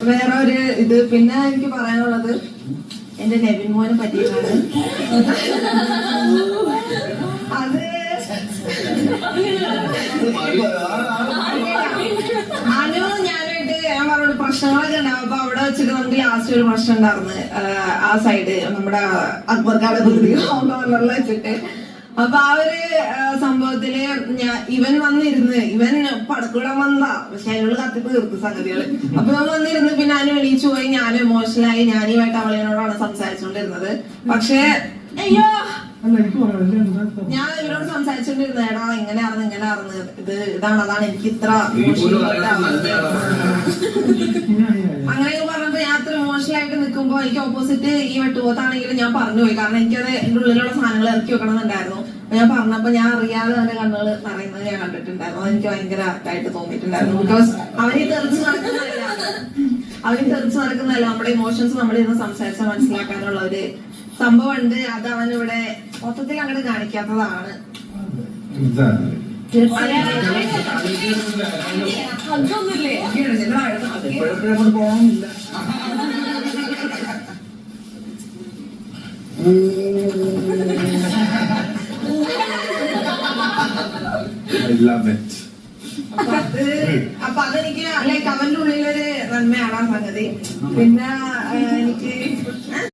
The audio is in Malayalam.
വേറെ ഒരു ഇത് പിന്നെ എനിക്ക് പറയാനുള്ളത് എന്റെ നെവിൻ മോനെ പറ്റിയതാണ്. അത് അനു ഞാനായിട്ട് ഞാൻ പറഞ്ഞ പ്രശ്നങ്ങളൊക്കെ ഉണ്ടാവും. അപ്പൊ അവിടെ വെച്ചിട്ട് നമുക്ക് ലാസ്റ്റ് ഒരു പ്രശ്നം ഉണ്ടായിരുന്നു. ആ സൈഡ് നമ്മുടെ അക്ബർക്കാട് ഗവർണറിൽ വെച്ചിട്ട്. അപ്പൊ ആ ഒരു സംഭവത്തില് ഇവൻ വന്നിരുന്ന് ഇവൻ പടക്കൂടാൻ വന്നതാ. പക്ഷെ അതിനോട് കത്തിപ്പ് തീർത്തു സംഗതികള്. അപ്പൊ ഇവൻ വന്നിരുന്ന് പിന്നെ അതിന് എണീച്ചു പോയി. ഞാൻ ഇമോഷണലായി ഞാനുമായിട്ട് അവളിനോടാണ് സംസാരിച്ചുകൊണ്ടിരുന്നത്. പക്ഷെ അയ്യോ ഞാൻ ഇവരോട് സംസാരിച്ചോണ്ടിരുന്ന എടാ ഇങ്ങനെ അറിഞ്ഞ് ഇതാണ് എനിക്ക് ഇത്ര അങ്ങനെയൊക്കെ പറഞ്ഞപ്പോ ഞാൻ അത്ര ഇമോഷണൽ ആയിട്ട് നിൽക്കുമ്പോ എനിക്ക് ഓപ്പോസിറ്റ് ഈ വെട്ടുപോത്താണെങ്കിലും ഞാൻ പറഞ്ഞു പോയി. കാരണം എനിക്കത് എന്റെ ഉള്ളിലുള്ള സാധനങ്ങൾ ഇറക്കി വെക്കണമെന്നുണ്ടായിരുന്നു. ഞാൻ പറഞ്ഞപ്പോ ഞാൻ അറിയാതെ അവന്റെ കണ്ണുകൾ നിറയുന്നത് ഞാൻ കണ്ടിട്ടുണ്ടായിരുന്നു. അതെനിക്ക് ഭയങ്കര ഇതായിട്ട് തോന്നിയിട്ടുണ്ടായിരുന്നു. ബിക്കോസ് അവന് തെറിച്ച് നടക്കുന്നതല്ല നമ്മുടെ ഇമോഷൻസ് നമ്മളിരുന്ന് സംസാരിച്ചാൽ മനസ്സിലാക്കാനുള്ള ഒരു സംഭവം ഉണ്ട്. അത് അവനിവിടെ മൊത്തത്തിൽ അങ്ങോട്ട് കാണിക്കാത്തതാണ്. അപ്പൊ അതെനിക്ക് ലൈക്ക് അവന്റെ ഉള്ളിലൊരു നന്മയാണ് സംഗതി. പിന്നെ എനിക്ക്